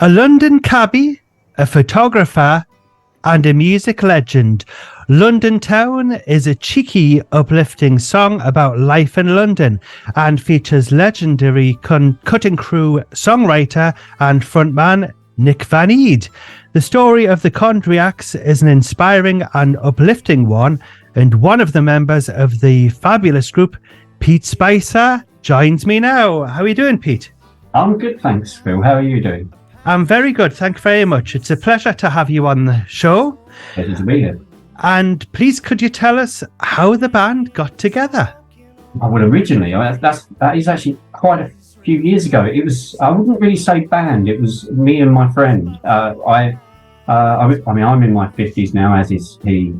A London cabbie, a photographer, and a music legend. London Town is a cheeky, uplifting song about life in London and features legendary cutting crew songwriter and frontman Nick van Eede. The story of the Condriacs is an inspiring and uplifting one, and one of the members of the fabulous group, Pete Spicer, joins me now. How are you doing, Pete? I'm good, thanks, Phil. How are you doing? I'm very good, thank you very much. It's a pleasure to have you on the show. Pleasure to be here. And please, could you tell us how the band got together? Well, originally, that is actually quite a few years ago. It was, I wouldn't really say band. It was me and my friend. I'm in my 50s now, as is he.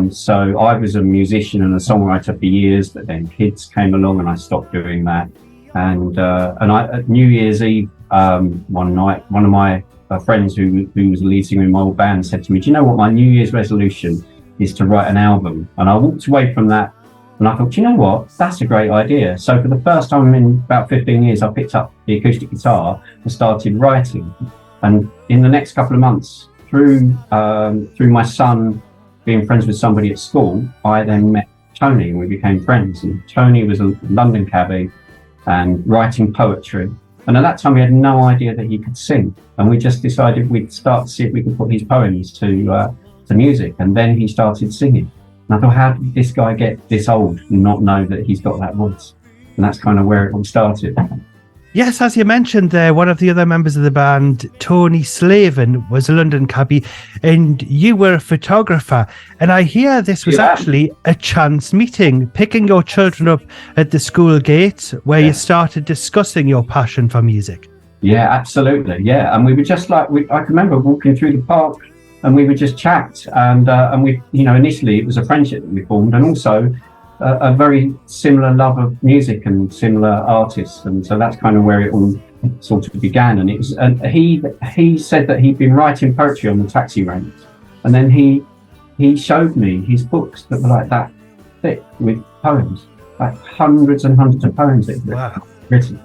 So I was a musician and a songwriter for years, but then kids came along and I stopped doing that. And at New Year's Eve, one night, one of my friends who was the lead singer in my old band said to me, "Do you know what my New Year's resolution is? To write an album." And I walked away from that and I thought, "Do you know what? That's a great idea." So for the first time in about 15 years, I picked up the acoustic guitar and started writing. And in the next couple of months, through my son being friends with somebody at school, I then met Tony and we became friends. And Tony was a London cabbie and writing poetry. And at that time, we had no idea that he could sing. And we just decided we'd start to see if we could put his poems to music. And then he started singing. And I thought, how did this guy get this old and not know that he's got that voice? And that's kind of where it all started. Yes, as you mentioned there, one of the other members of the band, Tony Slavin, was a London cabbie, and you were a photographer. And I hear this was actually a chance meeting, picking your children up at the school gates where you started discussing your passion for music. Yeah, absolutely. Yeah, and we were just like, I can remember walking through the park and we would just chat. And we, initially it was a friendship that we formed, and also a very similar love of music and similar artists, and so that's kind of where it all sort of began. And it was, he said that he'd been writing poetry on the taxi ranks, and then he showed me his books that were like that thick with poems, like hundreds and hundreds of poems that he'd written.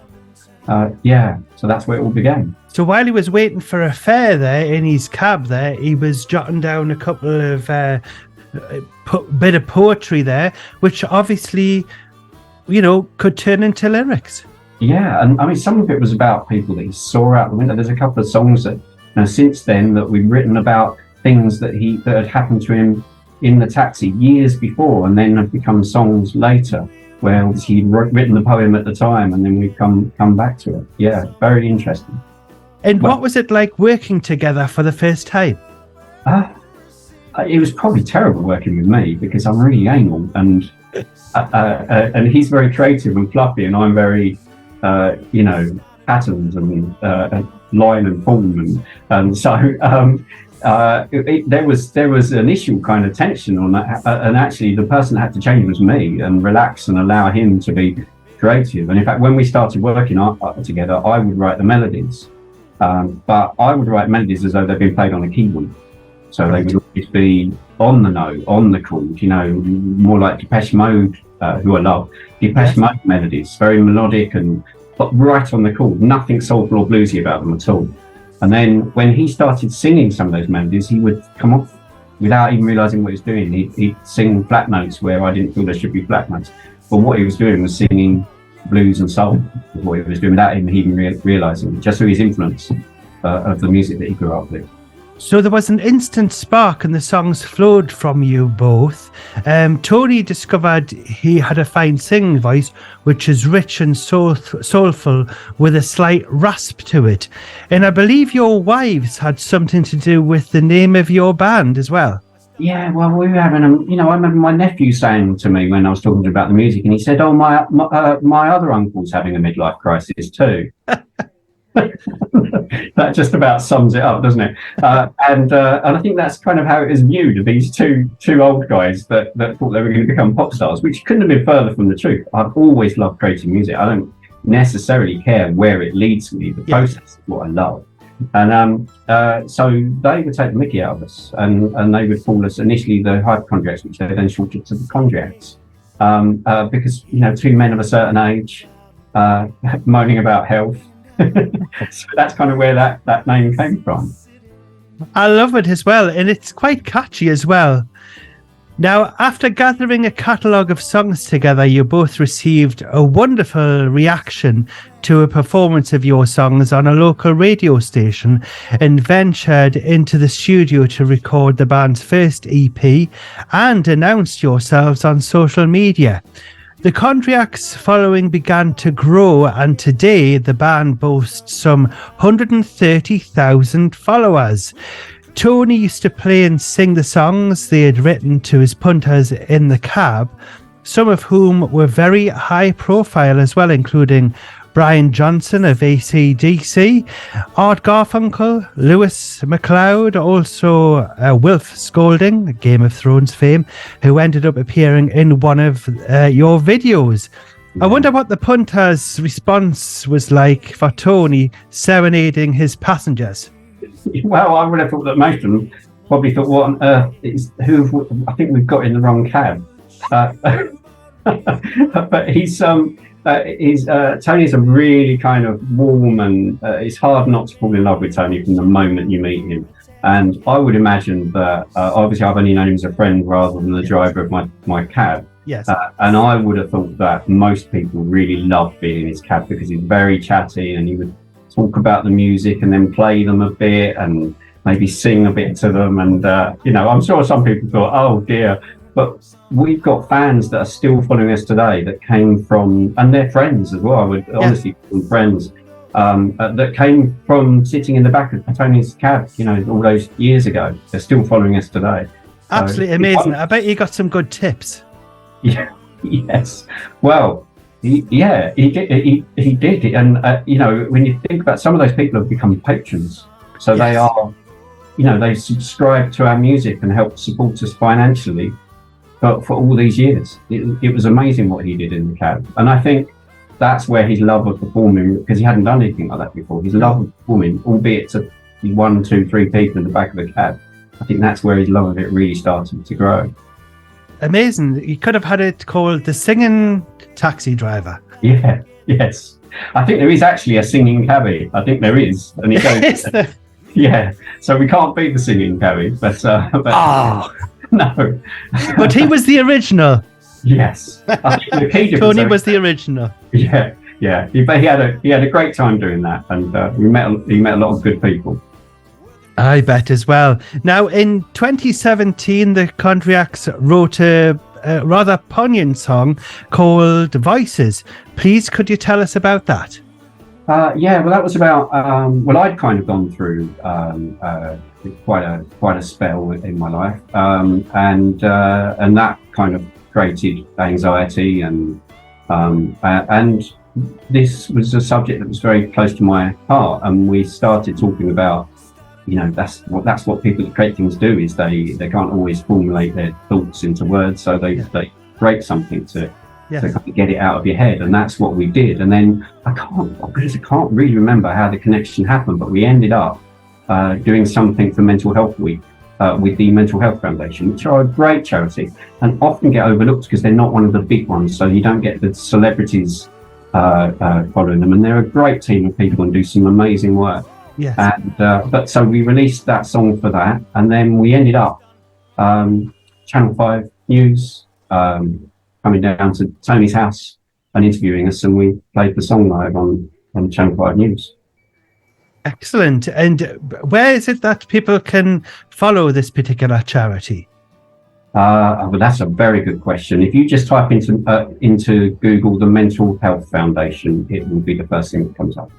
So that's where it all began. So while he was waiting for a fare there in his cab there, he was jotting down a couple of bit of poetry there, which obviously, could turn into lyrics. Yeah, and I mean, some of it was about people that he saw out the window. There's a couple of songs that, since then, that we've written about things that had happened to him in the taxi years before, and then have become songs later, where obviously he'd written the poem at the time, and then we've come back to it. Yeah, very interesting. And what was it like working together for the first time? It was probably terrible working with me because I'm really anal, and he's very creative and fluffy, and I'm very, patterns and line and form, and so there was an initial kind of tension on that, and actually the person that had to change was me and relax and allow him to be creative. And in fact, when we started working together, I would write the melodies, but I would write melodies as though they'd been played on a keyboard. So they would always be on the note, on the chord, more like Depeche Mode, who I love. Depeche Mode melodies, very melodic but right on the chord, nothing soulful or bluesy about them at all. And then when he started singing some of those melodies, he would come off without even realising what he was doing. He'd sing flat notes where I didn't feel there should be flat notes. But what he was doing was singing blues and soul, what he was doing without him even realising, just through his influence of the music that he grew up with. So there was an instant spark and the songs flowed from you both. Tony discovered he had a fine singing voice, which is rich and soulful with a slight rasp to it. And I believe your wives had something to do with the name of your band as well. Yeah, well, we were having I remember my nephew saying to me when I was talking to him about the music, and he said, "Oh, my other uncle's having a midlife crisis too." That just about sums it up, doesn't it? And I think that's kind of how it is viewed, of these two old guys that thought they were going to become pop stars, which couldn't have been further from the truth. I've always loved creating music. I don't necessarily care where it leads me. The process is what I love. And so they would take the mickey out of us, and they would call us initially the hypochondriacs, which they then shortened to the Condriacs, because two men of a certain age moaning about health So that's kind of where that name came from. I love it as well, and it's quite catchy as well. Now, after gathering a catalogue of songs together, you both received a wonderful reaction to a performance of your songs on a local radio station and ventured into the studio to record the band's first EP and announced yourselves on social media. The Condriacs following began to grow, and today the band boasts some 130,000 followers. Tony used to play and sing the songs they had written to his punters in the cab, some of whom were very high profile as well, including Brian Johnson of AC/DC, Art Garfunkel, Lewis MacLeod, also Wilf Scolding, Game of Thrones fame, who ended up appearing in one of your videos. I wonder what the punter's response was like for Tony serenading his passengers. Well, I would have thought that most of them probably thought, what on earth is who? I think we've got in the wrong cab. But Tony's a really kind of warm, and it's hard not to fall in love with Tony from the moment you meet him. And I would imagine that obviously I've only known him as a friend rather than the driver of my cab. Yes. And I would have thought that most people really loved being in his cab because he's very chatty and he would talk about the music and then play them a bit and maybe sing a bit to them. And, I'm sure some people thought, oh dear, but we've got fans that are still following us today that came from, and they're friends as well, I would honestly call them friends, that came from sitting in the back of Tony's cab, all those years ago. They're still following us today. Absolutely amazing. I bet you got some good tips. Yeah, yes. Well, he did. And, when you think about some of those people have become patrons. So they are, they subscribe to our music and help support us financially for all these years. It was amazing what he did in the cab. And I think that's where his love of performing, because he hadn't done anything like that before, his love of performing, albeit to 1, 2, 3 people in the back of the cab, I think that's where his love of it really started to grow. Amazing. You could have had it called the Singing Taxi Driver. Yeah, yes. I think there is actually a singing cabbie. I think there is. And he goes, yeah. So we can't beat the singing cabbie, but no. But he was the original. Yes. I think the key difference, Tony was the original. Yeah. But he had a great time doing that, and he met a lot of good people. I bet as well. Now, in 2017, the Condriacs wrote a rather poignant song called Voices. Please, could you tell us about that? Well, that was about, I'd kind of gone through quite a spell in my life, and that kind of created anxiety, and this was a subject that was very close to my heart, and we started talking about, that's what people that create things do, is they can't always formulate their thoughts into words, so they create something to kind of get it out of your head, and that's what we did. And then I can't really remember how the connection happened, but we ended up doing something for Mental Health Week with the Mental Health Foundation, which are a great charity and often get overlooked because they're not one of the big ones, so you don't get the celebrities following them, and they're a great team of people and do some amazing work. Yes. And but so we released that song for that, and then we ended up Channel 5 News coming down to Tony's house and interviewing us, and we played the song live on Channel 5 News. Excellent. And where is it that people can follow this particular charity? Well, that's a very good question. If you just type into Google the Mental Health Foundation, it will be the first thing that comes up.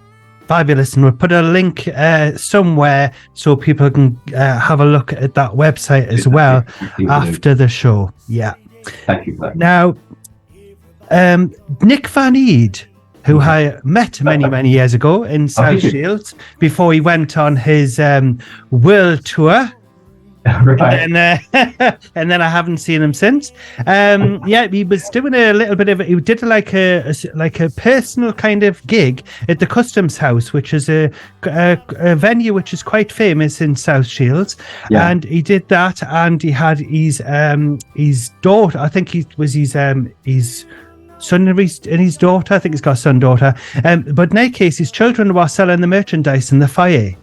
Fabulous. And we'll put a link somewhere so people can have a look at that website as well after the show. Yeah. Thank you for that. Now, Nick van Eede, who I met many years ago in South Shields before he went on his world tour. Right. And then I haven't seen him since. He was doing a little bit of. He did like a personal kind of gig at the Customs House, which is a venue which is quite famous in South Shields. Yeah. And he did that, and he had his daughter. I think he was his son and his daughter. I think he's got a son, daughter. But in any case, his children were selling the merchandise in the foyer.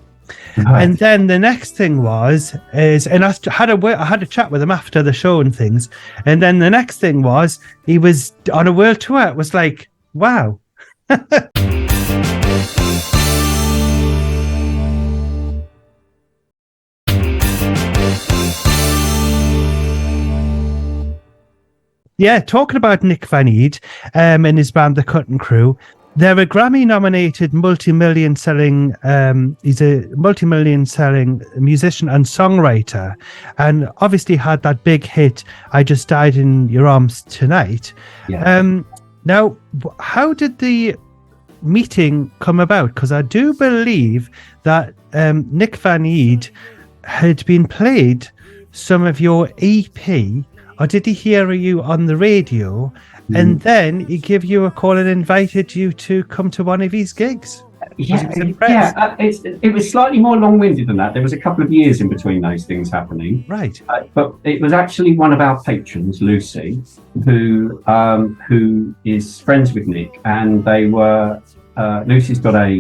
Right. And then the next thing I had a chat with him after the show and things. And then the next thing was he was on a world tour. It was like, wow. Yeah, talking about Nick van Eede and his band, The Cutting Crew, they're a Grammy-nominated multi-million selling. He's a multi-million selling musician and songwriter, and obviously had that big hit, "I Just Died in Your Arms Tonight." Yeah. Now, how did the meeting come about? Because I do believe that Nick van Eede had been played some of your EP. Or did he hear you on the radio and then he gave you a call and invited you to come to one of his gigs? It was slightly more long-winded than that. There was a couple of years in between those things happening. Right. But it was actually one of our patrons, Lucy, who is friends with Nick, and they were Lucy's got a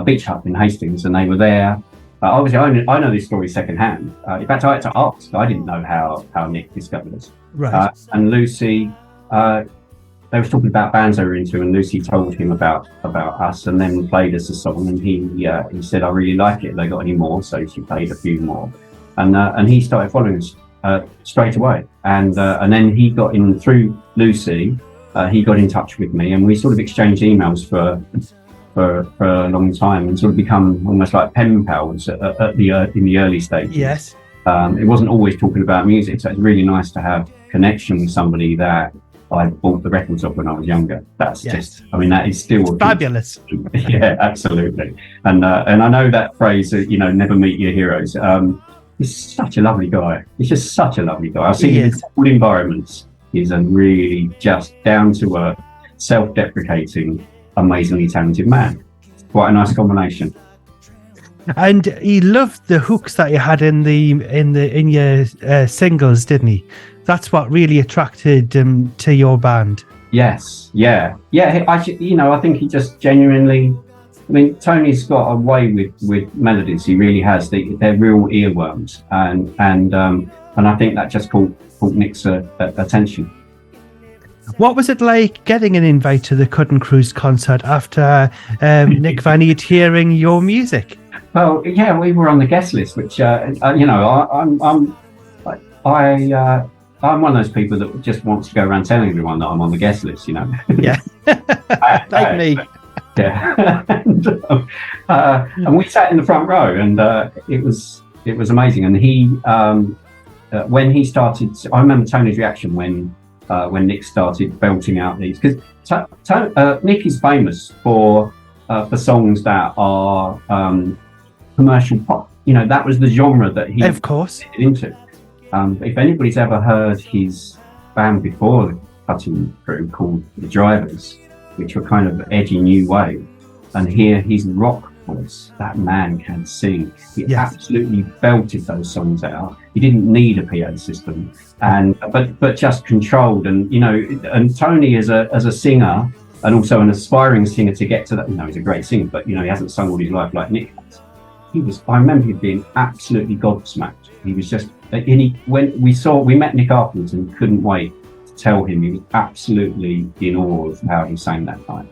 beach hut in Hastings, and they were there. Obviously, I know this story secondhand. In fact, I had to ask. I didn't know how Nick discovered us. Right. And Lucy, they were talking about bands they were into, and Lucy told him about us, and then played us a song. And he said, "I really like it. Have they got any more?" So she played a few more, and he started following us straight away. And then he got in through Lucy. He got in touch with me, and we sort of exchanged emails for a long time, and sort of become almost like pen pals in the early stages. Yes. It wasn't always talking about music, so it's really nice to have connection with somebody that I bought the records of when I was younger. That's just, I mean, that is still fabulous. Yeah, absolutely. And I know that phrase, never meet your heroes. He's such a lovely guy. He's just such a lovely guy. I've seen him in all environments. He's a really just down to earth, self-deprecating, amazingly talented man. Quite a nice combination. And he loved the hooks that you had in your singles, didn't he? That's what really attracted him to your band. Yes, yeah. I think he just genuinely. I mean, Tony's got a way with melodies. He really has. They're real earworms, and I think that just caught Nick's attention. What was it like getting an invite to the Cutting Crew's concert after Nick van Eede hearing your music? Well, yeah, we were on the guest list, which I'm one of those people that just wants to go around telling everyone that I'm on the guest list. Yeah, like me. Yeah, and we sat in the front row, and it was amazing. And he, when he started, I remember Tony's reaction when Nick started belting out these, because Nick is famous for songs that are commercial pop. That was the genre that he of course into. If anybody's ever heard his band before the Cutting Crew called The Drivers, which were kind of edgy new wave, and hear his rock voice, that man can sing. He absolutely belted those songs out. He didn't need a PA system, but just controlled. And Tony as a singer, and also an aspiring singer to get to that. He's a great singer, but he hasn't sung all his life like Nick has. I remember him being absolutely gobsmacked. He was just, when we met Nick afterwards, and couldn't wait to tell him. He was absolutely in awe of how he sang that night.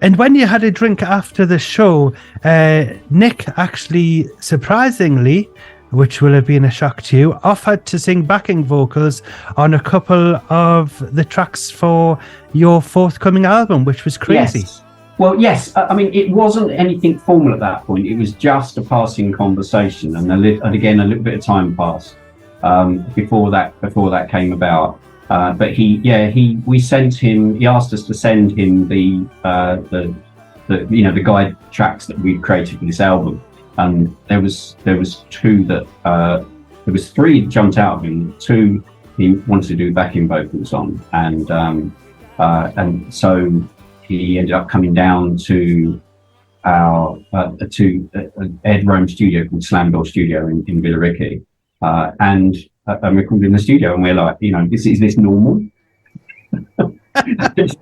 And when you had a drink after the show, Nick actually, surprisingly, which will have been a shock to you, offered to sing backing vocals on a couple of the tracks for your forthcoming album, which was crazy. Yes. Well, yes. I mean, it wasn't anything formal at that point. It was just a passing conversation, and again, a little bit of time passed before that came about. But we sent him. He asked us to send him the guide tracks that we'd created for this album. And there was two that there was three that jumped out of him. Two he wanted to do backing vocals on, and so he ended up coming down to our Ed Rome studio called Slamdor Studio in Billericay, and recorded in the studio. And we're like, is this normal? It's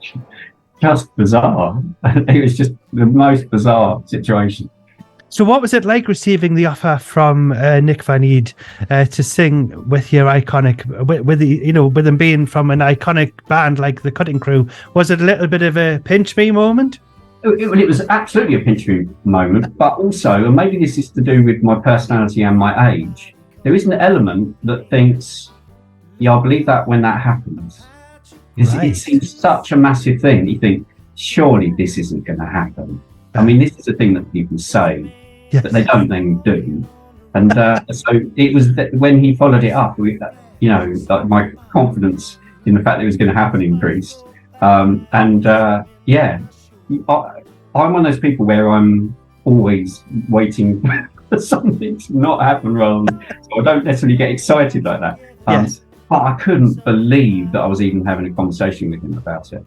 just bizarre. It was just the most bizarre situation. So what was it like receiving the offer from Nick van Eede to sing with your iconic, with him being from an iconic band like the Cutting Crew? Was it a little bit of a pinch me moment? It was absolutely a pinch me moment, but also, and maybe this is to do with my personality and my age, there is an element that thinks, yeah, I believe that when that happens. It seems such a massive thing. You think, surely this isn't going to happen. I mean, this is a thing that people say, but they don't then do. And so it was that when he followed it up, like my confidence in the fact that it was going to happen increased. I'm one of those people where I'm always waiting for something to not happen so I don't necessarily get excited like that. But I couldn't believe that I was even having a conversation with him about it.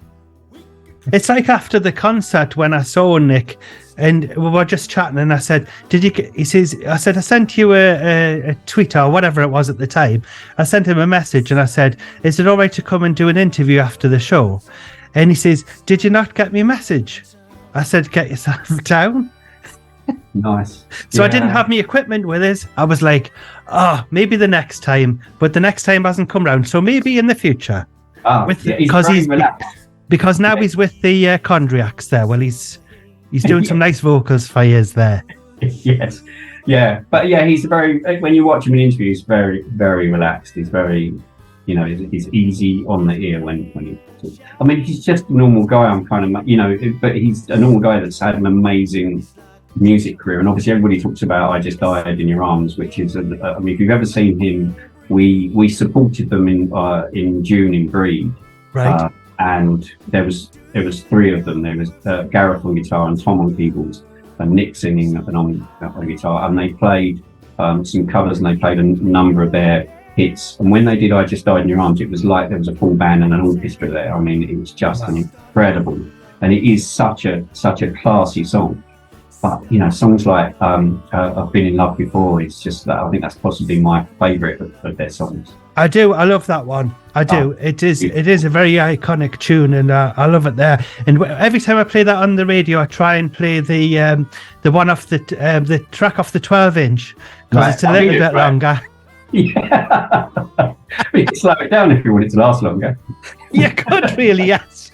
It's like after the concert when I saw Nick and we were just chatting and I said, I said, I sent you a tweet or whatever it was at the time. I sent him a message and I said, is it all right to come and do an interview after the show? And he says, did you not get me message? I said, get yourself down. Nice. So I didn't have my equipment with us. I was like, maybe the next time, but the next time hasn't come round. So maybe in the future. Because now he's with the Condriacs there. Well, he's doing some nice vocals for years there. Yes. Yeah. But yeah, he's when you watch him in interviews, he's very, very relaxed. He's very, he's easy on the ear when he talks. I mean, he's just a normal guy. But he's a normal guy that's had an amazing music career. And obviously everybody talks about I Just Died in Your Arms, which is, if you've ever seen him, we supported them in June in Breed. Right. And there was three of them. There was Gareth on guitar and Tom on keyboards and Nick singing and on guitar. And they played some covers and they played a number of their hits. And when they did I Just Died in Your Arms, it was like there was a full band and an orchestra there. I mean, it was just incredible. And it is such a classy song. But, songs like I've Been in Love Before, it's just that I think that's possibly my favourite of their songs. I do. I love that one. I do. It is a very iconic tune, and I love it there. And every time I play that on the radio, I try and play the one off the track off the 12-inch because it's a little bit longer. Yeah. You can slow it down if you want it to last longer. You could really, yes.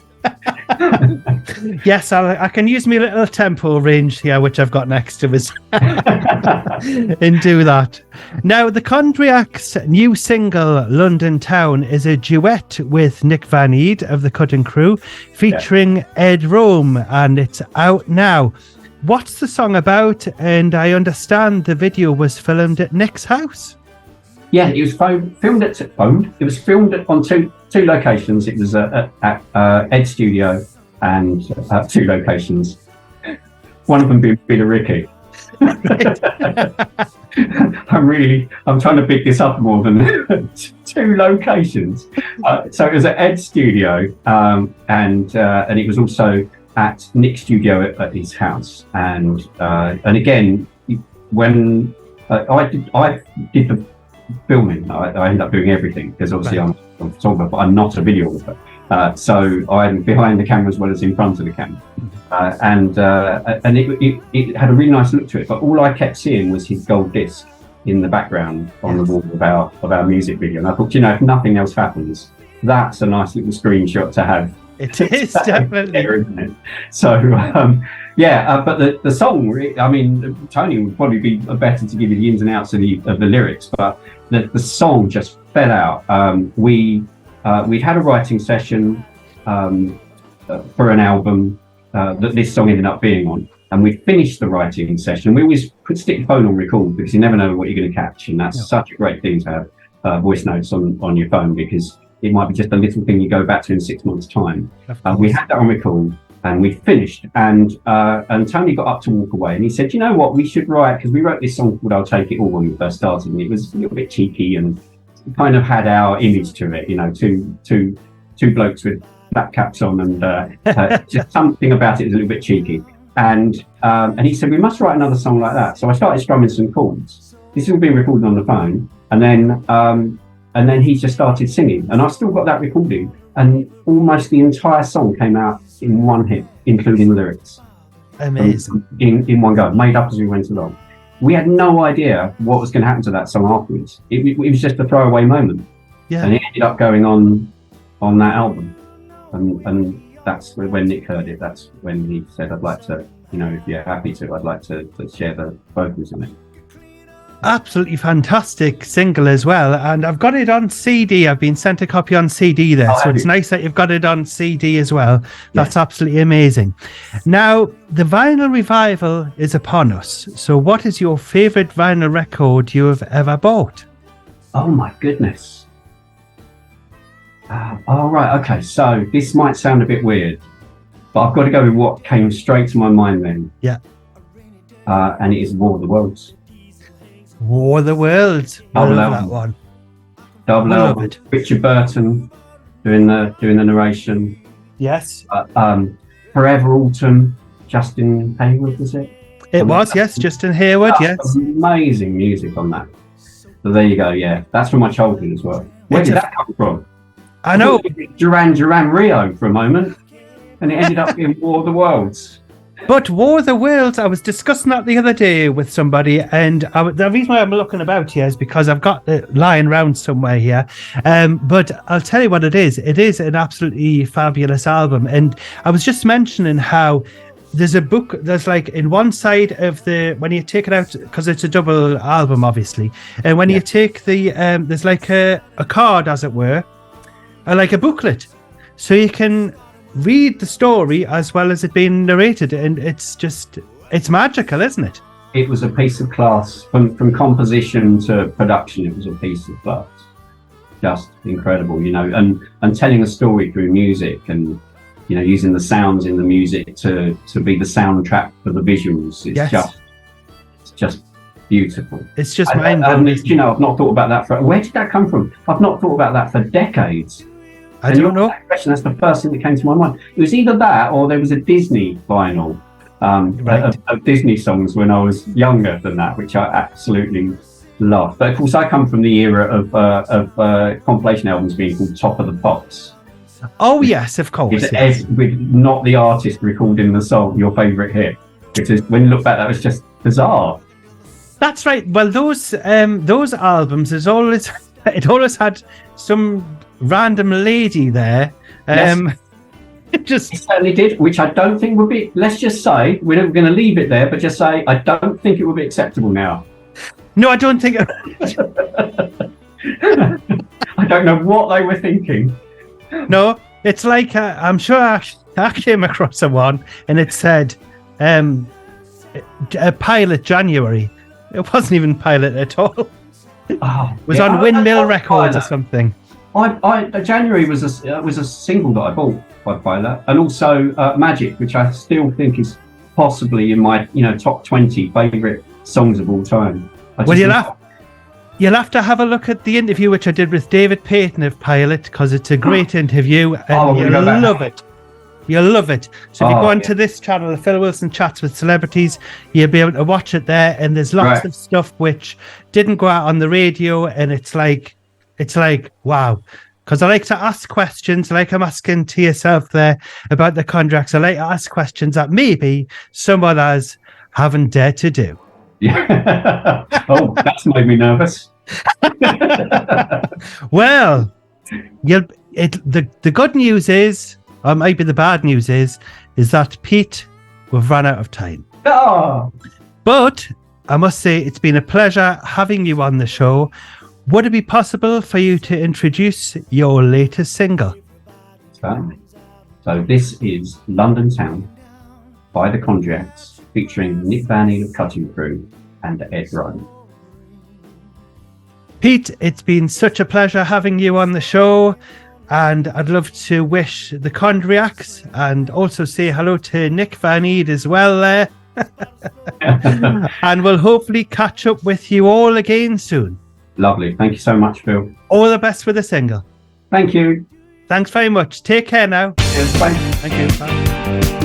Yes, I can use my little tempo range here, which I've got next to us, and do that. Now, the Condriacs' new single, London Town, is a duet with Nick van Eede of the Cutting Crew, featuring Ed Rome, and it's out now. What's the song about? And I understand the video was filmed at Nick's house. Yeah, it was filmed on two locations. It was at Ed's studio and two locations. One of them being Ricky. I'm trying to pick this up more than two locations. So it was at Ed's studio, and it was also at Nick's studio at his house. And again, when I did the filming, I ended up doing everything because obviously I'm a photographer, but I'm not a videographer. So I'm behind the camera as well as in front of the camera. And it had a really nice look to it, but all I kept seeing was his gold disc in the background on the wall of our music video. And I thought, if nothing else happens, that's a nice little screenshot to have. It is definitely there, isn't it? So but the song, I mean, Tony would probably be better to give you the ins and outs of the lyrics, but the song just fell out. We'd had a writing session for an album that this song ended up being on, and we finished the writing session. We always stick the phone on record because you never know what you're going to catch, and that's such a great thing to have voice notes on your phone, because it might be just a little thing you go back to in 6 months' time. We had that on record and we finished, and Tony got up to walk away and he said, you know what, we should write, because we wrote this song called I'll Take It All when we first started, and it was a little bit cheeky and kind of had our image to it, two blokes with black caps on, and just something about it was a little bit cheeky. And he said, we must write another song like that. So I started strumming some chords. This has all been recorded on the phone, and then he just started singing, and I still got that recording. and almost the entire song came out in one hit, including lyrics. Amazing. In one go, made up as we went along. We had no idea what was going to happen to that song afterwards. It was just a throwaway moment. Yeah. And it ended up going on that album. And that's when Nick heard it. That's when he said, I'd like to, if you're happy to, I'd like to share the vocals on it. Absolutely fantastic single as well. And I've got it on CD. I've been sent a copy on CD there. So it's nice that you've got it on CD as well. That's absolutely amazing. Now, the vinyl revival is upon us. So what is your favourite vinyl record you have ever bought? Oh, my goodness. Right. Okay. So this might sound a bit weird, but I've got to go with what came straight to my mind then. Yeah. And it is War of the Worlds. War of the Worlds. I love that one. Double album. Richard Burton doing the narration. Yes. Forever Autumn. Justin Hayward, was it? It was, yes. Justin Hayward, yes. Amazing music on that. So there you go. Yeah, that's from my childhood as well. Where did that come from? I know. Duran Rio for a moment, and it ended up being War of the Worlds. But War of the Worlds, I was discussing that the other day with somebody, and the reason why I'm looking about here is because I've got it lying around somewhere here. But I'll tell you what it is. It is an absolutely fabulous album. And I was just mentioning how there's a book, there's like in one side of when you take it out, because it's a double album, obviously. And when you take there's like a card, as it were, like a booklet. So you can read the story as well as it being narrated, and it's magical, isn't it? It was a piece of class from composition to production. It was a piece of class, just incredible, and telling a story through music, and using the sounds in the music to be the soundtrack for the visuals. It's just beautiful. It's just mind-blowing. I've not thought about that where did that come from? I've not thought about that for decades. I don't know. That's the first thing that came to my mind. It was either that or there was a Disney vinyl of Disney songs when I was younger than that, which I absolutely loved. But of course, I come from the era of compilation albums being called Top of the Pops. Oh yes, of course. With not the artist recording the song, your favourite hit. Because when you look back, that was just bizarre. That's right. Well, those albums, it always had some random lady there. It certainly did, which I don't think would be. Let's just say we're going to leave it there, but just say I don't think it would be acceptable now. No, I don't think. I don't know what they were thinking. No, it's like I'm sure I came across one, and it said a Pilot January. It wasn't even Pilot at all. It was on Windmill Records or something. January was a single that I bought by Pilot, and also Magic, which I still think is possibly in my top 20 favourite songs of all time. Well, you'll have to have a look at the interview which I did with David Payton of Pilot, because it's a great interview, and you'll love it. You'll love it. So if you go onto this channel, Phil Wilson Chats with Celebrities, you'll be able to watch it there, and there's lots of stuff which didn't go out on the radio, and it's like wow. Because I like to ask questions, like I'm asking to yourself there about the Condriacs. I like to ask questions that maybe some others haven't dared to do. Yeah. Oh, that's made me nervous. Well, the good news is, or maybe the bad news is that Pete, we've run out of time. Oh. But I must say it's been a pleasure having you on the show. Would it be possible for you to introduce your latest single? So this is London Town by the Condriacs, featuring Nick van Eede of Cutting Crew and Ed Ryan. Pete, it's been such a pleasure having you on the show, and I'd love to wish the Condriacs and also say hello to Nick van Eede as well there. And we'll hopefully catch up with you all again soon. Lovely. Thank you so much, Phil. All the best for the single. Thank you. Thanks very much. Take care now. Yes, bye. Thank you. Bye.